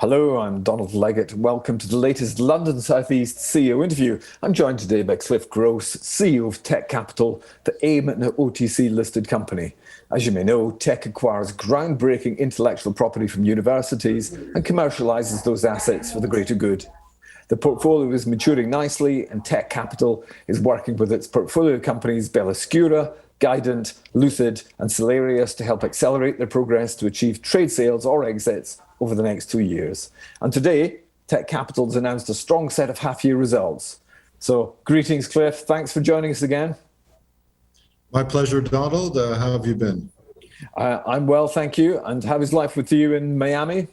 Hello, I'm Donald Leggett. Welcome to the latest London South East CEO interview. I'm joined today by Cliff Gross, CEO of Tekcapital, the AIM and OTC listed company. As you may know, Tech acquires groundbreaking intellectual property from universities and commercializes those assets for the greater good. The portfolio is maturing nicely, and Tekcapital is working with its portfolio companies Bellaskira, Guident, Lucid, and Salarius to help accelerate their progress to achieve trade sales or exits over the next 2 years. And today, Tekcapital has announced a strong set of half-year results. So, greetings, Cliff. Thanks for joining us again. My pleasure, Donald. How have you been? I'm well, thank you. And how is life with you in Miami?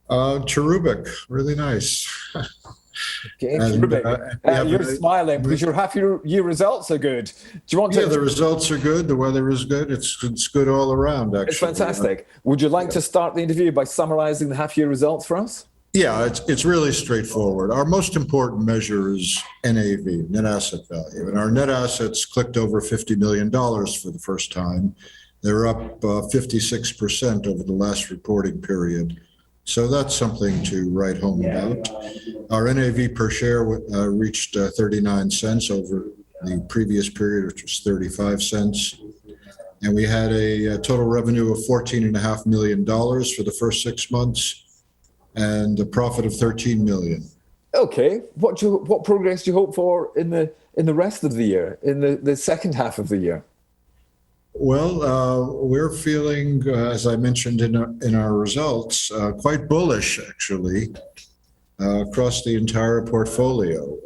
Cherubic, really nice. Okay, you're smiling because your half-year results are good. Do you want to? Yeah, the results are good. The weather is good. It's good all around, actually. It's fantastic. Would you like to start the interview by summarizing the half-year results for us? Yeah, it's really straightforward. Our most important measure is NAV, net asset value. And our net assets clicked over $50 million for the first time. They're up 56% over the last reporting period. So that's something to write home about. Our NAV per share reached 39 cents over the previous period, which was 35 cents. And we had a total revenue of $14.5 million for the first 6 months and a profit of $13 million. Okay. What progress do you hope for in the rest of the year, in the second half of the year? Well, we're feeling, as I mentioned in our results, quite bullish, actually, across the entire portfolio.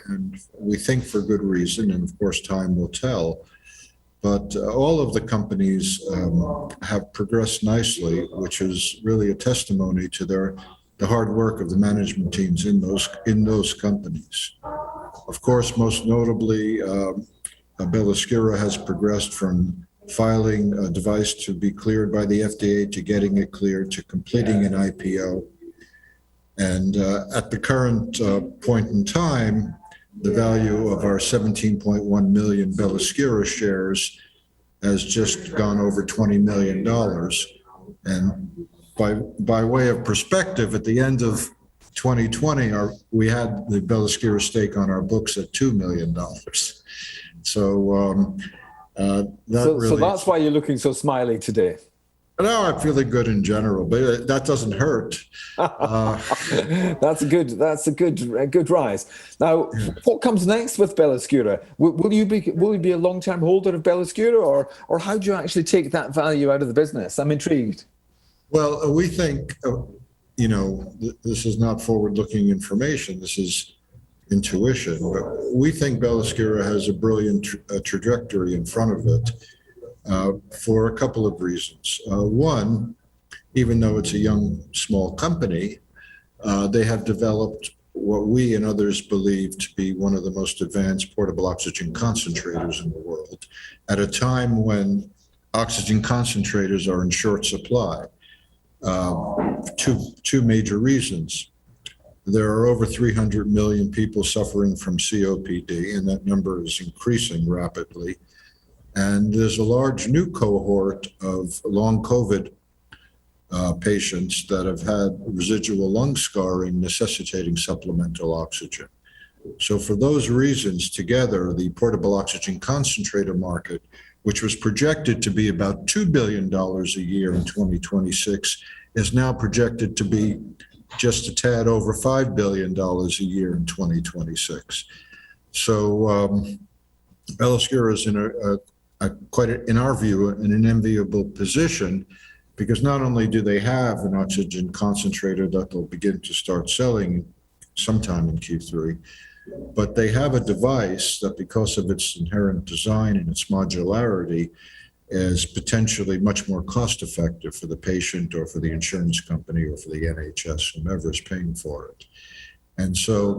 And we think for good reason, and of course, time will tell. But all of the companies have progressed nicely, which is really a testimony to the hard work of the management teams in those companies. Of course, most notably, Bellaskira has progressed from filing a device to be cleared by the FDA to getting it cleared to completing an IPO. And at the current point in time, the value of our 17.1 million Bellaskira shares has just gone over $20 million. And by way of perspective, at the end of 2020, we had the Bellaskira stake on our books at $2 million. So that's why you're looking so smiley today. No, I'm feeling good in general, but that doesn't hurt. That's a good rise. Now, what comes next with Bellaskira? Will you be a long-term holder of Bellaskira, or how do you actually take that value out of the business? I'm intrigued. Well, we think, this is not forward-looking information. This is intuition. But we think Bellaskira has a brilliant trajectory in front of it for a couple of reasons. One, even though it's a young, small company, they have developed what we and others believe to be one of the most advanced portable oxygen concentrators in the world at a time when oxygen concentrators are in short supply. Two major reasons. There are over 300 million people suffering from COPD, and that number is increasing rapidly. And there's a large new cohort of long COVID patients that have had residual lung scarring necessitating supplemental oxygen. So for those reasons, together, the portable oxygen concentrator market, which was projected to be about $2 billion a year in 2026, is now projected to be just a tad over $5 billion a year in 2026. So Bellaskira is in our view, in an enviable position, because not only do they have an oxygen concentrator that they'll begin to start selling sometime in Q3, but they have a device that, because of its inherent design and its modularity, is potentially much more cost effective for the patient or for the insurance company or for the NHS, whomever is paying for it. And so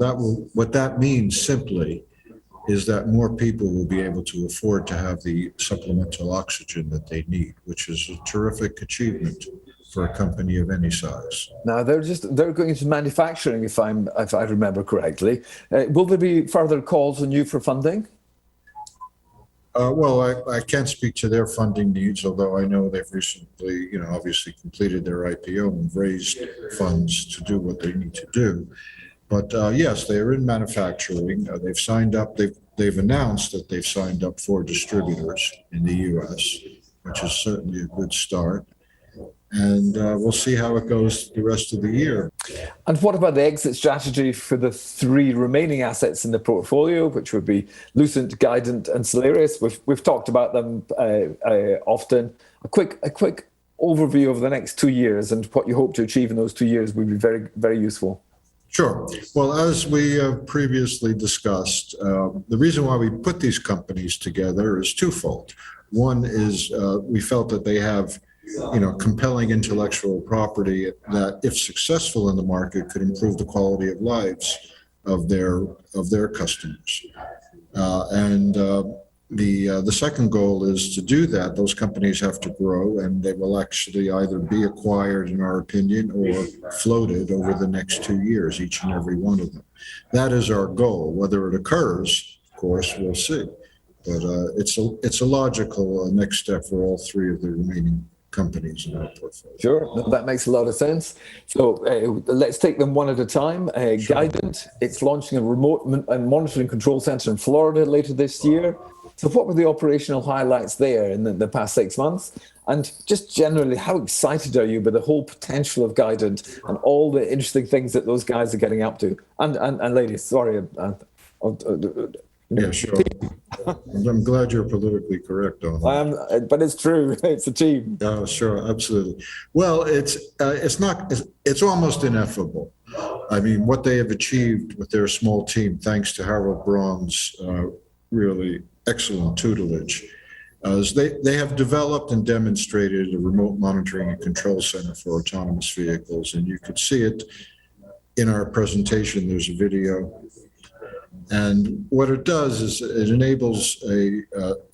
what that means simply is that more people will be able to afford to have the supplemental oxygen that they need, which is a terrific achievement for a company of any size. Now they're going into manufacturing, if I remember correctly. Will there be further calls on you for funding? Well, I can't speak to their funding needs, although I know they've recently, obviously completed their IPO and raised funds to do what they need to do. But yes, they are in manufacturing. They've signed up. They've announced that they've signed up 4 distributors in the U.S., which is certainly a good start. And we'll see how it goes the rest of the year. And what about the exit strategy for the 3 remaining assets in the portfolio, which would be Lucid, Guident, and Salarius? We've talked about them often. A quick overview of the next 2 years and what you hope to achieve in those 2 years would be very, very useful. Sure. Well, as we have previously discussed, the reason why we put these companies together is twofold. One is we felt that they have compelling intellectual property that, if successful in the market, could improve the quality of lives of their customers. The second goal is to do that. Those companies have to grow, and they will actually either be acquired, in our opinion, or floated over the next 2 years, each and every one of them. That is our goal. Whether it occurs, of course, we'll see. But it's a logical next step for all 3 of the remaining companies in our portfolio. Sure, that makes a lot of sense. So let's take them one at a time. Sure. Guident, it's launching a remote and monitoring control center in Florida later this year. So what were the operational highlights there in the past 6 months? And just generally, how excited are you by the whole potential of Guident and all the interesting things that those guys are getting up to? And ladies, sorry. Yeah, sure. I'm glad you're politically correct on that. But it's true. It's a team. Sure, absolutely. Well, it's almost ineffable. I mean, what they have achieved with their small team, thanks to Harold Braun's really excellent tutelage, is they have developed and demonstrated a remote monitoring and control center for autonomous vehicles, and you could see it in our presentation. There's a video. And what it does is it enables a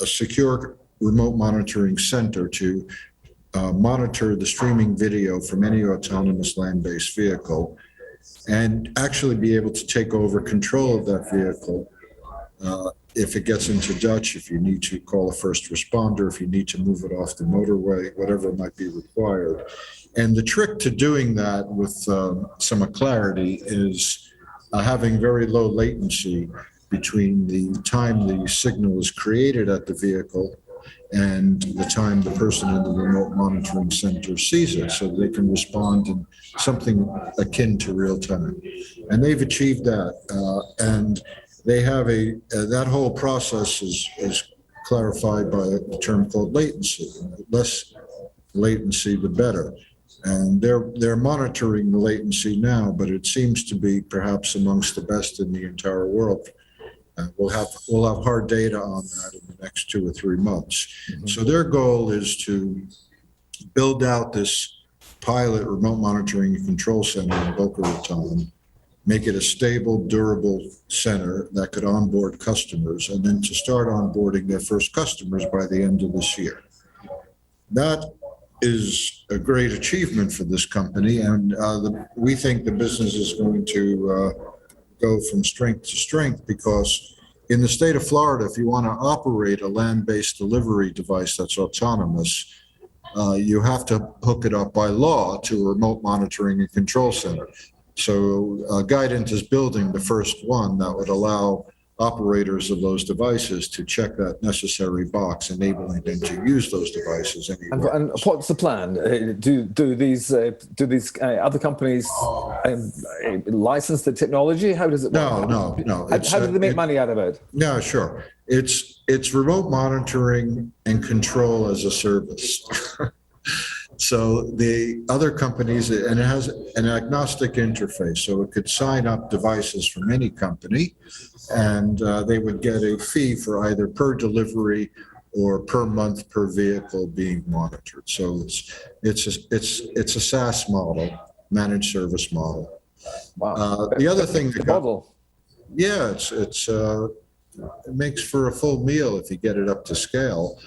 secure remote monitoring center to monitor the streaming video from any autonomous land-based vehicle and actually be able to take over control of that vehicle if it gets into Dutch, if you need to call a first responder, if you need to move it off the motorway, whatever might be required. And the trick to doing that with some clarity is having very low latency between the time the signal is created at the vehicle and the time the person in the remote monitoring center sees it, so they can respond in something akin to real time. And they've achieved that. And they have that whole process is clarified by a term called latency. Less latency, the better. And they're monitoring the latency now, but it seems to be perhaps amongst the best in the entire world. We'll have hard data on that in the next 2 or 3 months. Mm-hmm. So their goal is to build out this pilot remote monitoring and control center in Boca Raton, make it a stable, durable center that could onboard customers, and then to start onboarding their first customers by the end of this year. That is a great achievement for this company, and we think the business is going to go from strength to strength, because in the state of Florida, if you want to operate a land-based delivery device that's autonomous, you have to hook it up by law to a remote monitoring and control center. So Guident is building the first one that would allow operators of those devices to check that necessary box, enabling them to use those devices anywhere. And what's the plan? Do these other companies license the technology? How does it work? No. How do they make money out of it? No, sure. It's remote monitoring and control as a service. So the other companies, and it has an agnostic interface, so it could sign up devices from any company, and they would get a fee for either per delivery or per month per vehicle being monitored. So it's a SaaS model, managed service model. Wow. The other thing that model. Yeah, it makes for a full meal if you get it up to scale.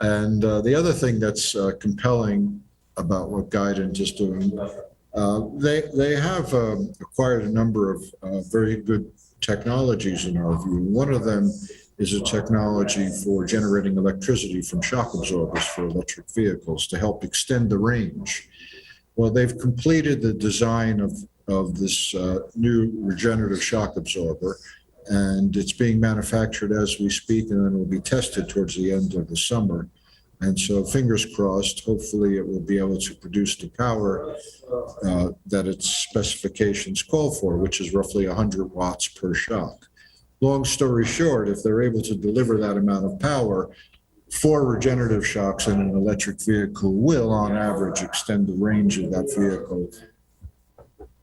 And the other thing that's compelling about what Guident is doing, they have acquired a number of very good technologies in our view. One of them is a technology for generating electricity from shock absorbers for electric vehicles to help extend the range. Well, they've completed the design of this new regenerative shock absorber, and it's being manufactured as we speak, and then will be tested towards the end of the summer. And so fingers crossed, hopefully it will be able to produce the power that its specifications call for, which is roughly 100 watts per shock. Long story short, if they're able to deliver that amount of power, 4 regenerative shocks in an electric vehicle will, on average, extend the range of that vehicle.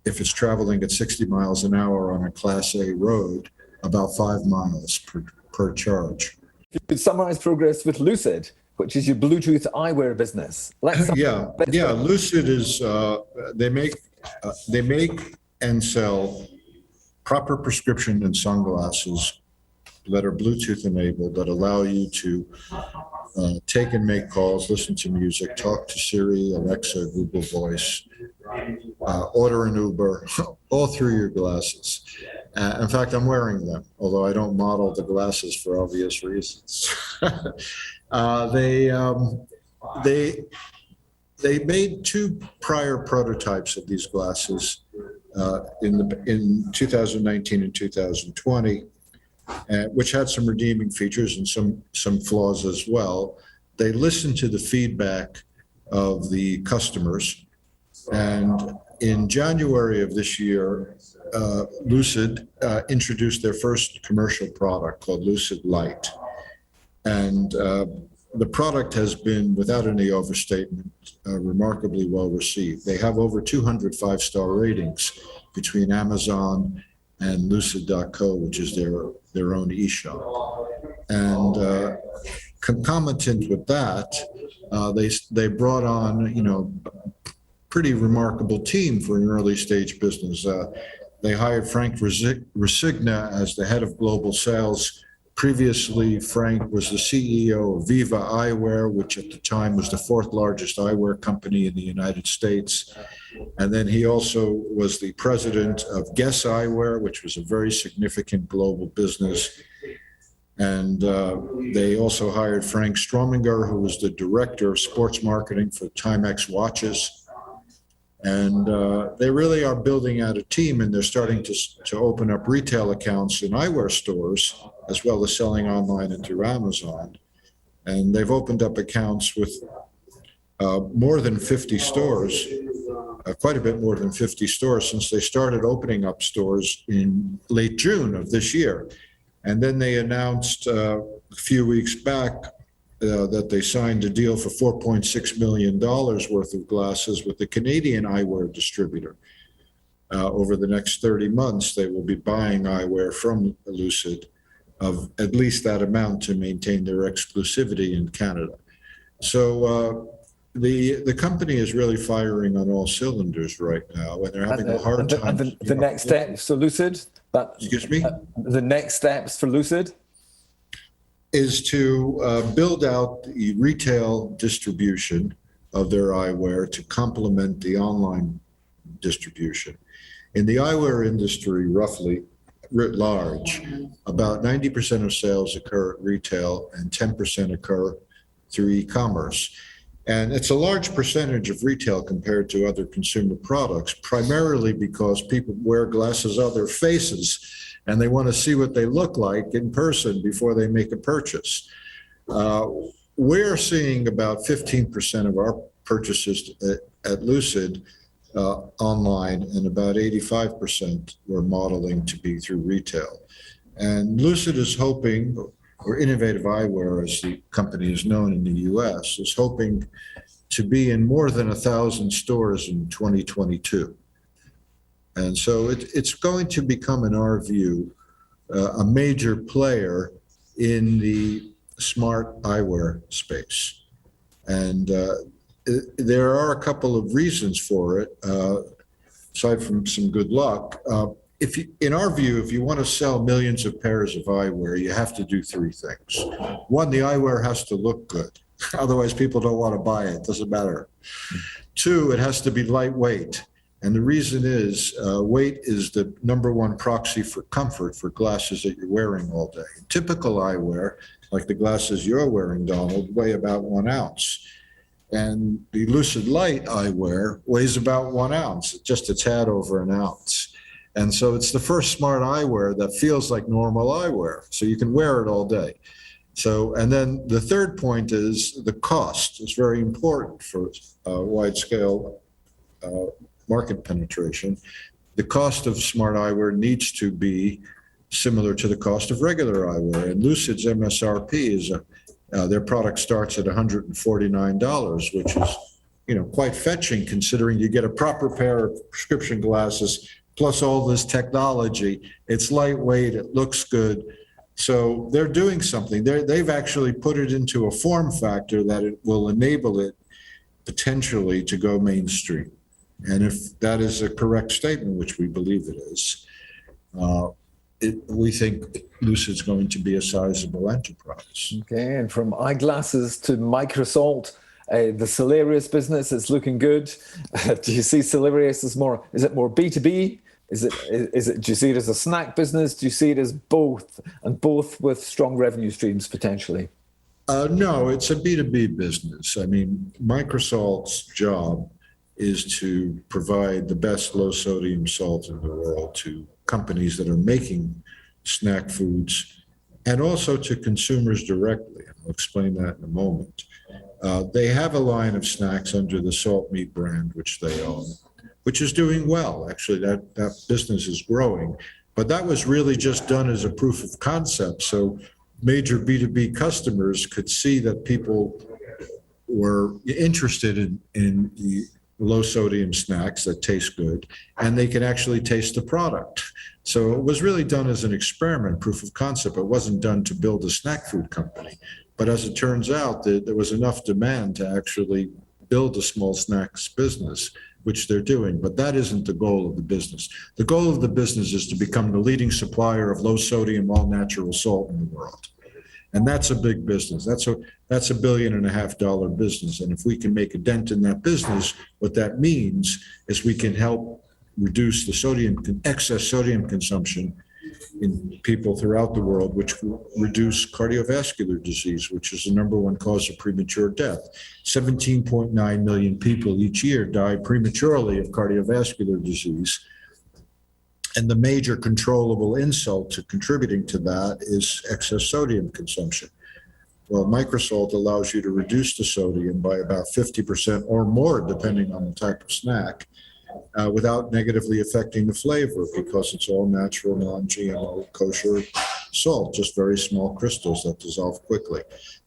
If it's traveling at 60 miles an hour on a Class A road, about 5 miles per charge. You could summarize progress with Lucid, which is your Bluetooth eyewear business. Yeah. Lucid is they make and sell proper prescription and sunglasses that are Bluetooth enabled that allow you to take and make calls, listen to music, talk to Siri, Alexa, Google Voice, order an Uber, all through your glasses. In fact, I'm wearing them, although I don't model the glasses for obvious reasons. They made 2 prior prototypes of these glasses in 2019 and 2020, which had some redeeming features and some flaws as well. They listened to the feedback of the customers, and in January of this year, Lucid introduced their first commercial product called Lucid Light. And the product has been, without any overstatement, remarkably well received. They have over 200 5-star ratings between Amazon and Lucid.co, which is their own e-shop. And concomitant with that, they brought on, a pretty remarkable team for an early stage business. They hired Frank Resigna as the head of global sales. Previously, Frank was the CEO of Viva Eyewear, which at the time was the 4th largest eyewear company in the United States. And then he also was the president of Guess Eyewear, which was a very significant global business. And they also hired Frank Strominger, who was the director of sports marketing for Timex watches. And they really are building out a team, and they're starting to open up retail accounts in eyewear stores, as well as selling online and through Amazon. And they've opened up accounts with more than 50 stores, quite a bit more than 50 stores, since they started opening up stores in late June of this year. And then they announced a few weeks back that they signed a deal for $4.6 million worth of glasses with the Canadian eyewear distributor. Over the next 30 months, they will be buying eyewear from Lucid of at least that amount to maintain their exclusivity in Canada. So the company is really firing on all cylinders right now, and they're having a hard time. And the next steps for Lucid? Excuse me? The next steps for Lucid? Is to build out the retail distribution of their eyewear to complement the online distribution. In the eyewear industry, roughly writ large, about 90% of sales occur at retail and 10% occur through e-commerce. And it's a large percentage of retail compared to other consumer products, primarily because people wear glasses on their faces and they want to see what they look like in person before they make a purchase. We're seeing about 15% of our purchases at Lucid online, and about 85% we're modeling to be through retail. And Lucid is hoping, or Innovative Eyewear, as the company is known in the US, is hoping to be in more than 1,000 stores in 2022. And so it's going to become, in our view, a major player in the smart eyewear space. And there are a couple of reasons for it, aside from some good luck. In our view, if you want to sell millions of pairs of eyewear, you have to do 3 things. 1, the eyewear has to look good. Otherwise, people don't want to buy it. Doesn't matter. 2, it has to be lightweight. And the reason is weight is the number one proxy for comfort for glasses that you're wearing all day. Typical eyewear, like the glasses you're wearing, Donald, weigh about 1 ounce. And the Lucid Light eyewear weighs about 1 ounce, just a tad over 1 ounce. And so it's the first smart eyewear that feels like normal eyewear. So you can wear it all day. So, and then the third point is the cost is very important for wide scale market penetration. The cost of smart eyewear needs to be similar to the cost of regular eyewear. And Lucid's MSRP is their product starts at $149, which is, quite fetching considering you get a proper pair of prescription glasses plus all this technology. It's lightweight, it looks good. So they're doing something. They've actually put it into a form factor that it will enable it potentially to go mainstream. And if that is a correct statement, which we believe it is, we think Lucid's going to be a sizable enterprise. Okay, and from eyeglasses to Microsalt, the Salarius business is looking good. Do you see Salarius as more? Is it more B2B? Do you see it as a snack business? Do you see it as both, and both with strong revenue streams potentially? No, it's a B2B business. I mean, Microsalt's job is to provide the best low sodium salt in the world to companies that are making snack foods and also to consumers directly. I'll explain that in a moment. They have a line of snacks under the Salt Meat brand, which they own, which is doing well. Actually, that business is growing. But that was really just done as a proof of concept. So major B2B customers could see that people were interested in the low sodium snacks that taste good, and they can actually taste the product. So it was really done as an experiment, proof of concept. It wasn't done to build a snack food company. But as it turns out, there was enough demand to actually build a small snacks business, which they're doing. But that isn't the goal of the business. The goal of the business is to become the leading supplier of low sodium, all natural salt in the world. And that's a big business. That's a $1.5 billion business. And if we can make a dent in that business, what that means is we can help reduce the excess sodium consumption in people throughout the world, which will reduce cardiovascular disease, which is the number one cause of premature death. 17.9 million people each year die prematurely of cardiovascular disease. And the major controllable insult to contributing to that is excess sodium consumption. Well, Microsalt allows you to reduce the sodium by about 50% or more, depending on the type of snack, without negatively affecting the flavor, because it's all natural, non-GMO, kosher salt, just very small crystals that dissolve quickly.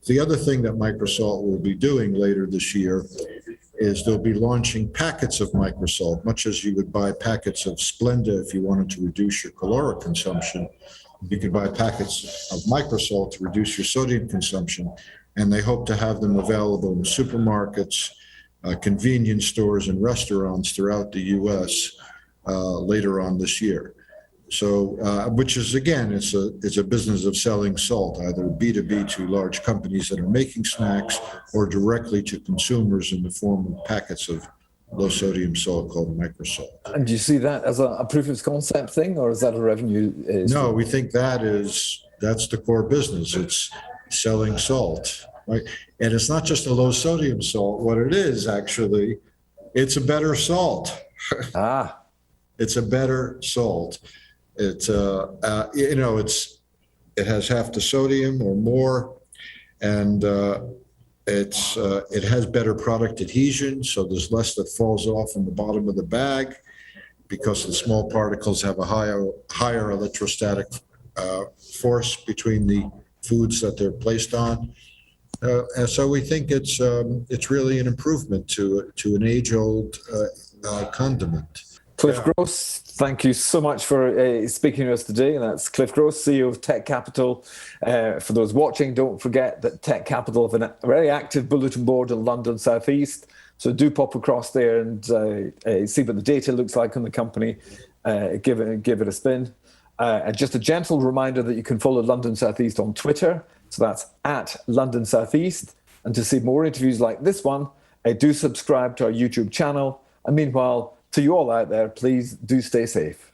The other thing that Microsalt will be doing later this year is they'll be launching packets of Microsalt, much as you would buy packets of Splenda if you wanted to reduce your caloric consumption. You could buy packets of Microsalt to reduce your sodium consumption, and they hope to have them available in supermarkets, convenience stores, and restaurants throughout the U.S. Later on this year. So, which is, again, it's a business of selling salt, either B2B to large companies that are making snacks or directly to consumers in the form of packets of low sodium salt called Microsalt. And do you see that as a proof of concept thing, or is that a revenue? No, we think that's the core business. It's selling salt, right? And it's not just a low sodium salt. What it is, actually, it's a better salt. It's a better salt. It has half the sodium or more, and it has better product adhesion, so there's less that falls off in the bottom of the bag because the small particles have a higher electrostatic force between the foods that they're placed on. And so we think it's really an improvement to an age-old condiment. Cliff Gross, thank you so much for speaking to us today. And that's Cliff Gross, CEO of Tekcapital. For those watching, don't forget that Tekcapital have a very active bulletin board in London South East. So do pop across there and see what the data looks like on the company. Give it a spin. And just a gentle reminder that you can follow London South East on Twitter. So that's at London South East. And to see more interviews like this one, do subscribe to our YouTube channel. And meanwhile, To you all out there, please do stay safe.